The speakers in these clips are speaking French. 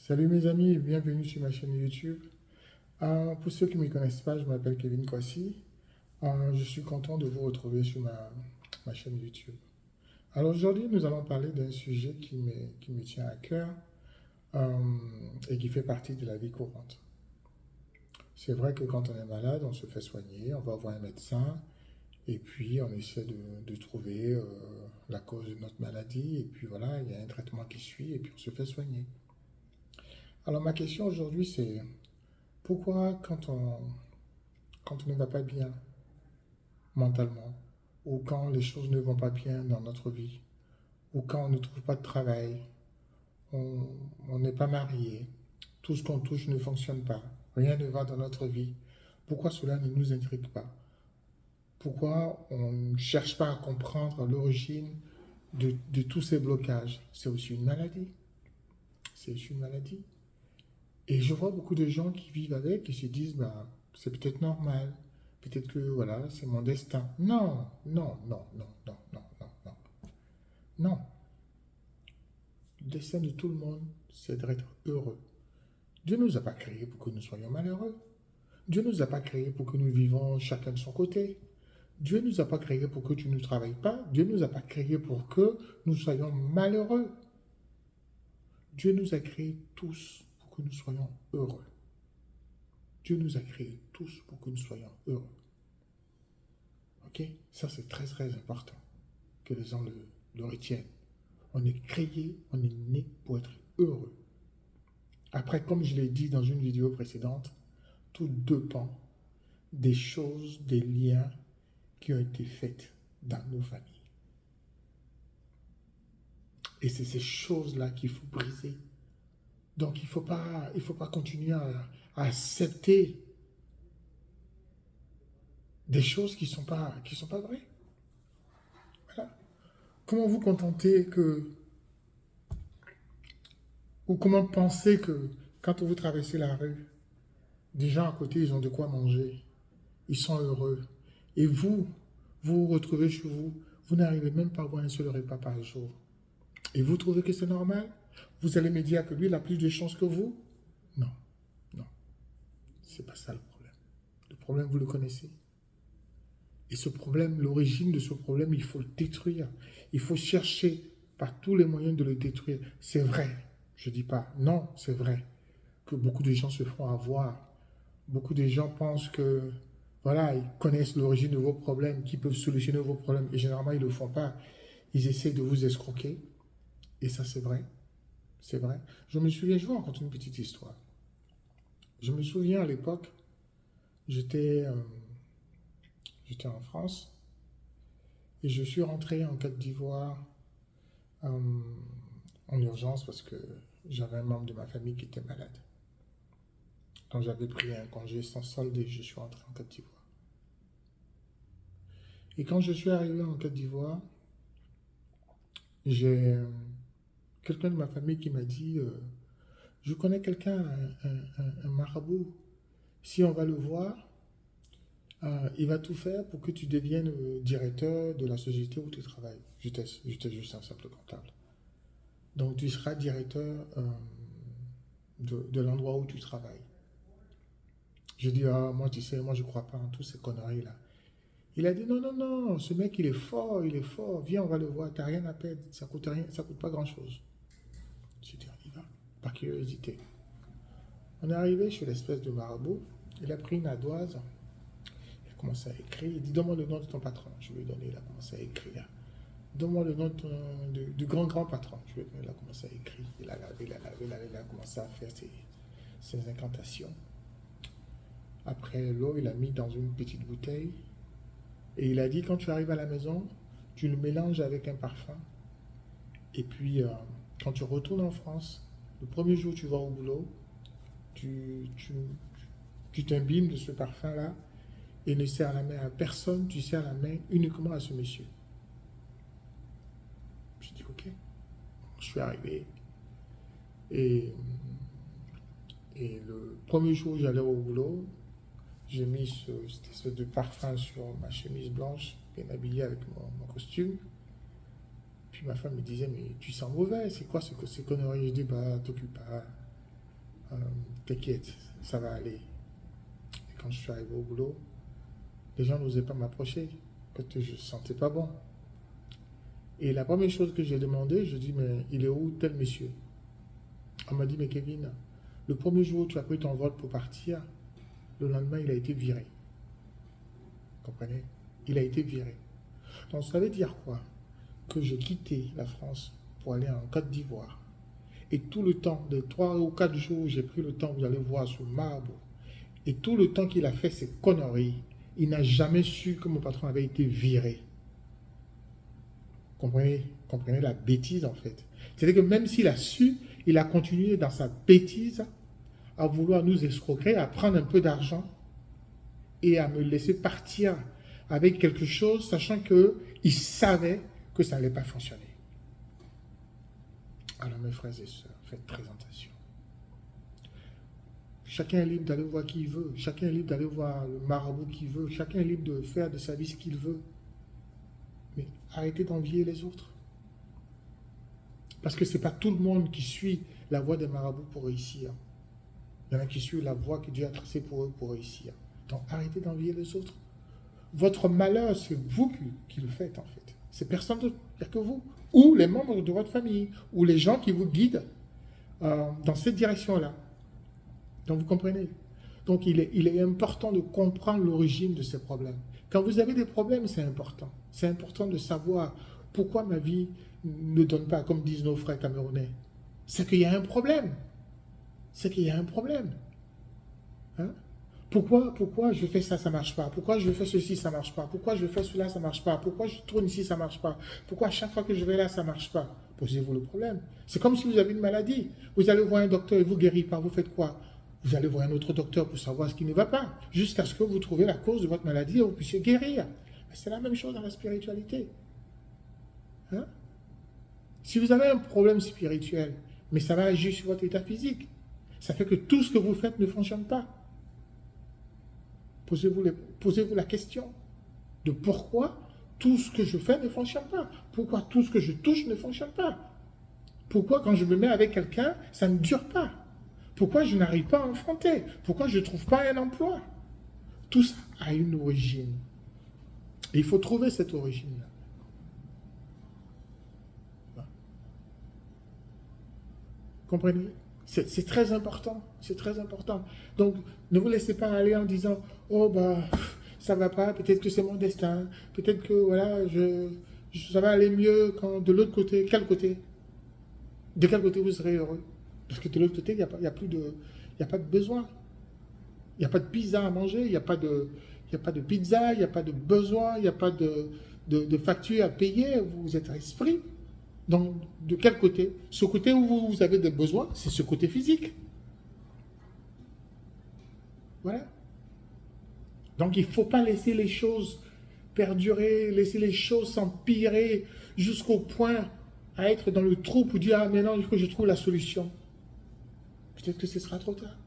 Salut mes amis et bienvenue sur ma chaîne YouTube. Pour ceux qui ne me connaissent pas, je m'appelle Kevin Kwasi. Je suis content de vous retrouver sur ma chaîne YouTube. Alors aujourd'hui, nous allons parler d'un sujet qui me tient à cœur euh, et qui fait partie de la vie courante. C'est vrai que quand on est malade, on se fait soigner, on va voir un médecin et puis on essaie de trouver la cause de notre maladie et puis voilà, il y a un traitement qui suit et puis on se fait soigner. Alors ma question aujourd'hui, c'est pourquoi quand on ne va pas bien mentalement, ou quand les choses ne vont pas bien dans notre vie, ou quand on ne trouve pas de travail, on on n'est pas marié, tout ce qu'on touche ne fonctionne pas, rien ne va dans notre vie, pourquoi cela ne nous intrigue pas? Pourquoi on ne cherche pas à comprendre l'origine de tous ces blocages? C'est aussi une maladie. C'est aussi une maladie. Et je vois beaucoup de gens qui vivent avec et se disent, bah, c'est peut-être normal. Peut-être que, voilà, c'est mon destin. Non, non, non, non, non, non, non, non. Non. Le destin de tout le monde, c'est d'être heureux. Dieu ne nous a pas créés pour que nous soyons malheureux. Dieu ne nous a pas créés pour que nous vivons chacun de son côté. Dieu ne nous a pas créés pour que tu ne travailles pas. Dieu ne nous a pas créés pour que nous soyons malheureux. Dieu nous a créés tous pour que nous soyons heureux. Dieu nous a créés tous pour que nous soyons heureux. Ok? Ça, c'est très, très important que les gens le retiennent. On est créé, on est né pour être heureux. Après, comme je l'ai dit dans une vidéo précédente, tout dépend des choses, des liens qui ont été faits dans nos familles. Et c'est ces choses-là qu'il faut briser. Donc, il faut pas continuer à accepter des choses qui sont pas vraies. Voilà. Comment vous contenter que, ou comment penser que quand vous traversez la rue, des gens à côté, ils ont de quoi manger, ils sont heureux. Et vous vous retrouvez chez vous, vous n'arrivez même pas à avoir un seul repas par jour. Et vous trouvez que c'est normal? Vous allez me dire que lui, il a plus de chance que vous? Non, non, c'est pas ça le problème. Le problème, vous le connaissez. Et ce problème, l'origine de ce problème, il faut le détruire. Il faut chercher par tous les moyens de le détruire. C'est vrai, je ne dis pas, non, c'est vrai que beaucoup de gens se font avoir. Beaucoup de gens pensent que, voilà, ils connaissent l'origine de vos problèmes, qu'ils peuvent solutionner vos problèmes. Et généralement, ils ne le font pas. Ils essaient de vous escroquer. Et ça, c'est vrai. C'est vrai. Je me souviens, je vous raconte une petite histoire. Je me souviens à l'époque, j'étais j'étais en France et je suis rentré en Côte d'Ivoire euh, en urgence parce que j'avais un membre de ma famille qui était malade. Donc j'avais pris un congé sans solde et je suis rentré en Côte d'Ivoire. Et quand je suis arrivé en Côte d'Ivoire, j'ai quelqu'un de ma famille qui m'a dit, je connais quelqu'un, un marabout. Si on va le voir, il va tout faire pour que tu deviennes directeur de la société où tu travailles. J'étais juste un simple comptable. Donc tu seras directeur de l'endroit où tu travailles. Je dis, ah, moi tu sais, moi je crois pas en toutes ces conneries-là. Il a dit, non, non, non, ce mec il est fort, viens, on va le voir, t'as rien à perdre, ça coûte rien, ça coûte pas grand-chose. J'ai dit, on y va, par curiosité. On est arrivé chez l'espèce de marabout, il a pris une ardoise, il a commencé à écrire, il dit, donne-moi le nom de ton patron. Je lui ai donné, il a commencé à écrire. Donne-moi le nom du grand, grand patron. Je lui ai donné, il a commencé à écrire, il a lavé, il a lavé, il a commencé à faire ses incantations. Après l'eau, il a mis dans une petite bouteille, et il a dit, quand tu arrives à la maison, tu le mélanges avec un parfum. Et puis, quand tu retournes en France, le premier jour où tu vas au boulot, tu, tu, tu t'imbibes de ce parfum-là et ne serres la main à personne, tu serres la main uniquement à ce monsieur. Je dis, ok. Je suis arrivé. Et, et le premier jour où j'allais au boulot, j'ai mis cette espèce de parfum sur ma chemise blanche, bien habillée avec mon costume. Puis ma femme me disait, mais tu sens mauvais, c'est quoi ces conneries? Je dis, bah, t'occupe pas. T'inquiète, ça va aller. Et quand je suis arrivé au boulot, les gens n'osaient pas m'approcher, parce que je ne sentais pas bon. Et la première chose que j'ai demandé, je dis, mais il est où tel monsieur? On m'a dit, mais Kevin, le premier jour où tu as pris ton vol pour partir, le lendemain, il a été viré. Vous comprenez? Il a été viré. Donc, ça veut dire quoi? Que j'ai quitté la France pour aller en Côte d'Ivoire. Et tout le temps, de 3 ou 4 jours, j'ai pris le temps, vous allez voir, sur Marbre. Et tout le temps qu'il a fait ces conneries, il n'a jamais su que mon patron avait été viré. Comprenez la bêtise en fait. C'est-à-dire que même s'il a su, il a continué dans sa bêtise à vouloir nous escroquer, à prendre un peu d'argent et à me laisser partir avec quelque chose, sachant qu'il savait que ça n'allait pas fonctionner. Alors mes frères et sœurs, faites très attention. Chacun est libre d'aller voir qui il veut. Chacun est libre d'aller voir le marabout qu'il veut. Chacun est libre de faire de sa vie ce qu'il veut. Mais arrêtez d'envier les autres. Parce que ce n'est pas tout le monde qui suit la voie des marabouts pour réussir. Il y en a qui suivent la voie que Dieu a tracée pour eux pour réussir. Donc arrêtez d'envier les autres. Votre malheur, c'est vous qui le faites en fait. C'est personne d'autre, il n'y a que vous. Ou les membres de votre famille, ou les gens qui vous guident dans cette direction-là. Donc vous comprenez? Donc il est important de comprendre l'origine de ces problèmes. Quand vous avez des problèmes, c'est important. C'est important de savoir pourquoi ma vie ne donne pas, comme disent nos frères camerounais. C'est qu'il y a un problème. C'est qu'il y a un problème. Hein? Pourquoi je fais ça, ça ne marche pas? Pourquoi je fais ceci, ça ne marche pas? Pourquoi je fais cela, ça ne marche pas? Pourquoi je tourne ici, ça ne marche pas? Pourquoi à chaque fois que je vais là, ça ne marche pas? Posez-vous le problème. C'est comme si vous avez une maladie. Vous allez voir un docteur et vous ne guérissez pas. Vous faites quoi? Vous allez voir un autre docteur pour savoir ce qui ne va pas, jusqu'à ce que vous trouviez la cause de votre maladie et vous puissiez guérir. C'est la même chose dans la spiritualité. Hein? Si vous avez un problème spirituel, mais ça va agir sur votre état physique, ça fait que tout ce que vous faites ne fonctionne pas. Posez-vous la question de pourquoi tout ce que je fais ne fonctionne pas. Pourquoi tout ce que je touche ne fonctionne pas. Pourquoi quand je me mets avec quelqu'un, ça ne dure pas. Pourquoi je n'arrive pas à affronter? Pourquoi je ne trouve pas un emploi? Tout ça a une origine. Et il faut trouver cette origine-là. Comprenez? C'est très important. C'est très important. Donc, ne vous laissez pas aller en disant « Oh, bah, ça va pas, peut-être que c'est mon destin. Peut-être que, voilà, ça va aller mieux quand de l'autre côté. » Quel côté? De quel côté vous serez heureux? Parce que de l'autre côté, il n'y a pas de besoin. Il n'y a pas de pizza à manger, il n'y a pas de pizza, il n'y a pas de besoin, il n'y a pas de facture à payer. Vous êtes à esprit. Donc, de quel côté? Ce côté où vous avez des besoins, c'est ce côté physique. Voilà. Donc, il ne faut pas laisser les choses perdurer, laisser les choses s'empirer jusqu'au point à être dans le trou pour dire « Ah, maintenant, il faut que je trouve la solution. » Peut-être que ce sera trop tard.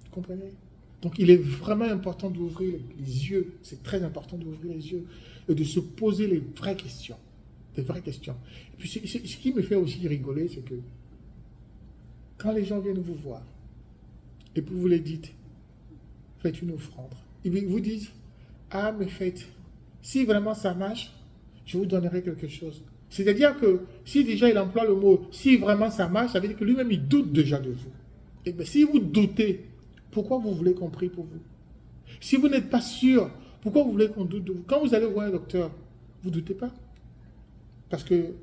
Vous comprenez? Donc, il est vraiment important d'ouvrir les yeux. C'est très important d'ouvrir les yeux et de se poser les vraies questions. Des vraies questions. Et puis, ce qui me fait aussi rigoler, c'est que quand les gens viennent vous voir et puis vous les dites, faites une offrande, ils vous disent, ah, mais faites, si vraiment ça marche, je vous donnerai quelque chose. C'est-à-dire que si déjà il emploie le mot, si vraiment ça marche, ça veut dire que lui-même il doute déjà de vous. Et bien si vous doutez, pourquoi vous voulez qu'on prie pour vous? Si vous n'êtes pas sûr, pourquoi vous voulez qu'on doute de vous? Quand vous allez voir un docteur, vous ne doutez pas. Parce que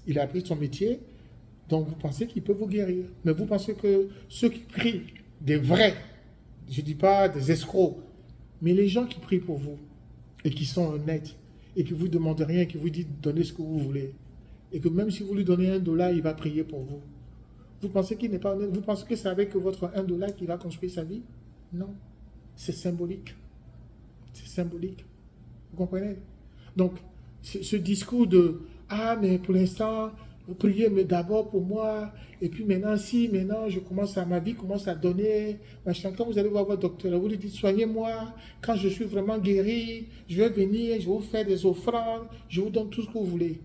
il a appris son métier, donc vous pensez qu'il peut vous guérir. Mais vous pensez que ceux qui prient, des vrais, je ne dis pas des escrocs, mais les gens qui prient pour vous et qui sont honnêtes, et que vous ne demandez rien, qui vous dit donnez ce que vous voulez, et que même si vous lui donnez $1, il va prier pour vous. Vous pensez qu'il n'est pas honnête? Vous pensez que c'est avec votre $1 qu'il va construire sa vie? Non. C'est symbolique. C'est symbolique. Vous comprenez? Donc, ce discours de « Ah, mais pour l'instant, priez mais d'abord pour moi, et puis maintenant, ma vie commence à donner, machin. » Quand vous allez voir votre docteur, vous lui dites « Soignez-moi, quand je suis vraiment guéri, je vais venir, je vais vous faire des offrandes, je vous donne tout ce que vous voulez. »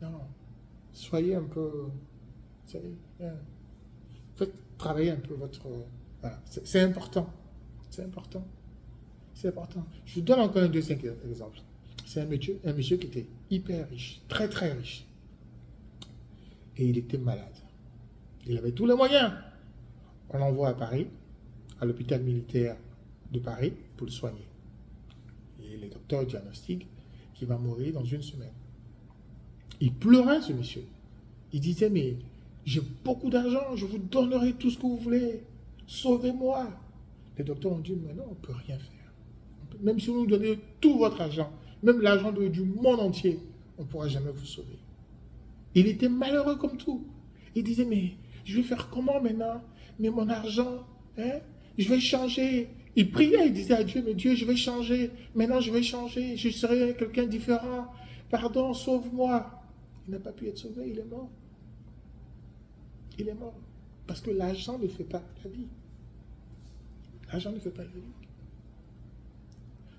Non, soyez un peu... Faites travailler un peu votre... Voilà, c'est important. C'est important. C'est important. Je vous donne encore un deuxième exemple. C'est un monsieur qui était hyper riche, très très riche. Et il était malade. Il avait tous les moyens. On l'envoie à Paris, à l'hôpital militaire de Paris, pour le soigner. Et les docteurs diagnostiquent qu'il va mourir dans une semaine. Il pleurait, ce monsieur. Il disait, mais j'ai beaucoup d'argent, je vous donnerai tout ce que vous voulez. Sauvez-moi. Les docteurs ont dit, mais non, on ne peut rien faire. Même si vous nous donnez tout votre argent, même l'argent du monde entier, on ne pourra jamais vous sauver. Il était malheureux comme tout. Il disait, mais je vais faire comment maintenant? Mais mon argent, hein? Je vais changer. Il priait, il disait à Dieu, mais Dieu, je vais changer. Maintenant, je vais changer. Je serai quelqu'un différent. Pardon, sauve-moi. Il n'a pas pu être sauvé, il est mort. Il est mort. Parce que l'argent ne fait pas la vie. L'argent ne fait pas la vie.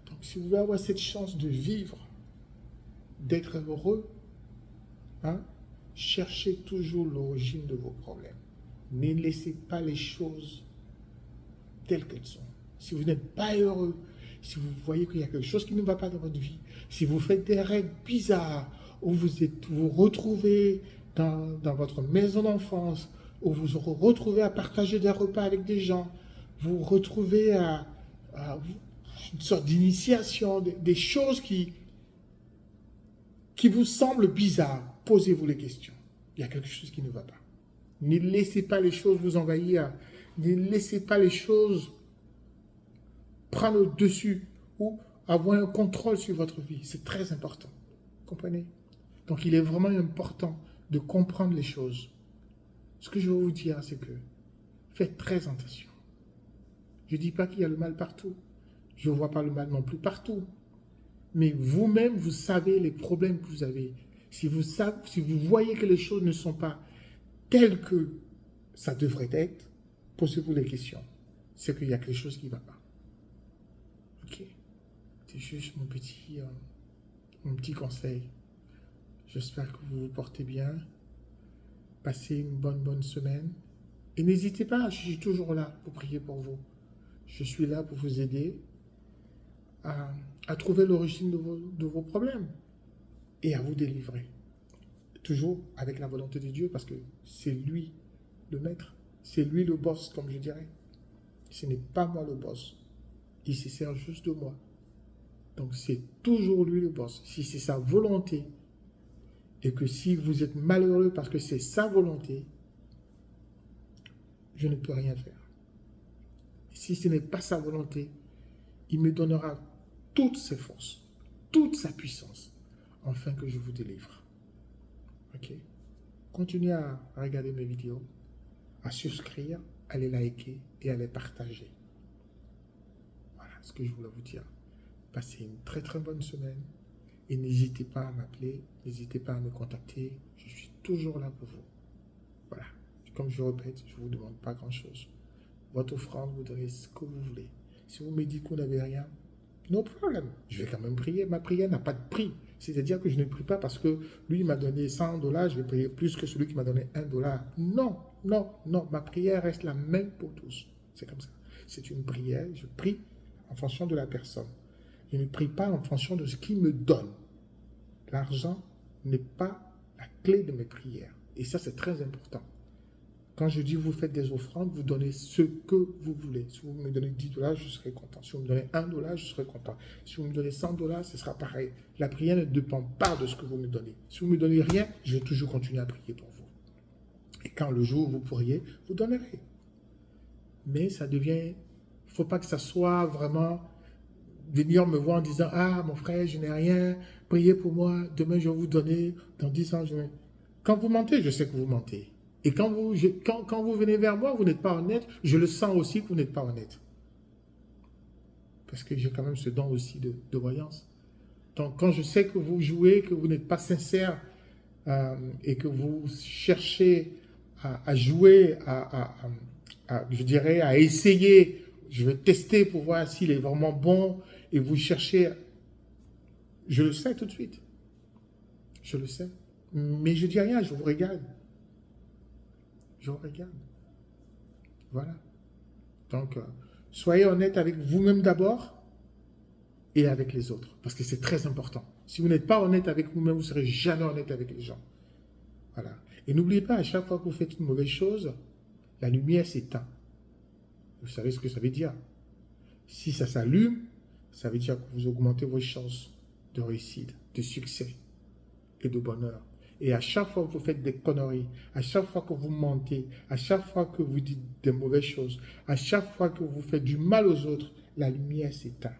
Donc, si vous voulez avoir cette chance de vivre, d'être heureux, hein, cherchez toujours l'origine de vos problèmes. Ne laissez pas les choses telles qu'elles sont. Si vous n'êtes pas heureux, si vous voyez qu'il y a quelque chose qui ne va pas dans votre vie, si vous faites des rêves bizarres, où vous retrouvez dans votre maison d'enfance, où vous vous retrouvez à partager des repas avec des gens, vous retrouvez à une sorte d'initiation, des choses qui vous semblent bizarres, posez-vous les questions. Il y a quelque chose qui ne va pas. Ne laissez pas les choses vous envahir. Ne laissez pas les choses prendre le dessus ou avoir un contrôle sur votre vie. C'est très important. Comprenez? Donc, il est vraiment important de comprendre les choses. Ce que je veux vous dire, c'est que faites très attention. Je ne dis pas qu'il y a le mal partout. Je ne vois pas le mal non plus partout. Mais vous-même, vous savez les problèmes que vous avez. Si vous voyez que les choses ne sont pas telles que ça devrait être, posez-vous les questions. C'est qu'il y a quelque chose qui ne va pas. Ok? C'est juste mon petit conseil. J'espère que vous vous portez bien. Passez une bonne semaine. Et n'hésitez pas, je suis toujours là pour prier pour vous. Je suis là pour vous aider à trouver l'origine de vos problèmes et à vous délivrer. Toujours avec la volonté de Dieu, parce que c'est lui le maître, c'est lui le boss, comme je dirais. Ce n'est pas moi le boss. Il se sert juste de moi. Donc c'est toujours lui le boss. Si c'est sa volonté, et que si vous êtes malheureux parce que c'est sa volonté, je ne peux rien faire. Si ce n'est pas sa volonté, il me donnera toutes ses forces, toute sa puissance, afin que je vous délivre. Ok? Continuez à regarder mes vidéos, à souscrire, à les liker et à les partager. Voilà ce que je voulais vous dire. Passez une très bonne semaine et n'hésitez pas à m'appeler, n'hésitez pas à me contacter. Je suis toujours là pour vous. Voilà. Comme je répète, je ne vous demande pas grand-chose. Votre offrande, vous donnez ce que vous voulez. Si vous me dites que vous n'avez rien, no problème. Je vais quand même prier. Ma prière n'a pas de prix. C'est-à-dire que je ne prie pas parce que lui m'a donné $100, je vais prier plus que celui qui m'a donné $1. Non. Ma prière reste la même pour tous. C'est comme ça. C'est une prière. Je prie en fonction de la personne. Je ne prie pas en fonction de ce qu'il me donne. L'argent n'est pas la clé de mes prières. Et ça, c'est très important. Quand je dis vous faites des offrandes, vous donnez ce que vous voulez. Si vous me donnez $10, je serai content. Si vous me donnez $1, je serai content. Si vous me donnez $100, ce sera pareil. La prière ne dépend pas de ce que vous me donnez. Si vous ne me donnez rien, je vais toujours continuer à prier pour vous. Et quand le jour où vous pourriez, vous donnerez. Mais ça devient... Il ne faut pas que ça soit vraiment... venir me voir en disant « Ah, mon frère, je n'ai rien. Priez pour moi. Demain, je vais vous donner. Dans 10 ans, je vais... » Quand vous mentez, je sais que vous mentez. Et quand vous venez vers moi, vous n'êtes pas honnête, je le sens aussi que vous n'êtes pas honnête. Parce que j'ai quand même ce don aussi de voyance. Donc, quand je sais que vous jouez, que vous n'êtes pas sincère et que vous cherchez à jouer, je dirais, à essayer, je vais tester pour voir s'il est vraiment bon et vous cherchez, je le sais tout de suite. Je le sais. Mais je ne dis rien, je vous regarde. Je vous regarde. Voilà. Donc, soyez honnête avec vous-même d'abord et avec les autres. Parce que c'est très important. Si vous n'êtes pas honnête avec vous-même, vous ne serez jamais honnête avec les gens. Voilà. Et n'oubliez pas, à chaque fois que vous faites une mauvaise chose, la lumière s'éteint. Vous savez ce que ça veut dire. Si ça s'allume, ça veut dire que vous augmentez vos chances de réussite, de succès et de bonheur. Et à chaque fois que vous faites des conneries, à chaque fois que vous mentez, à chaque fois que vous dites des mauvaises choses, à chaque fois que vous faites du mal aux autres, la lumière s'éteint.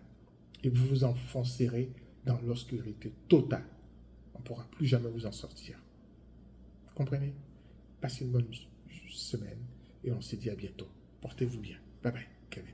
Et vous vous enfoncerez dans l'obscurité totale. On ne pourra plus jamais vous en sortir. Vous comprenez? Passez une bonne semaine et on se dit à bientôt. Portez-vous bien. Bye bye, Kevin.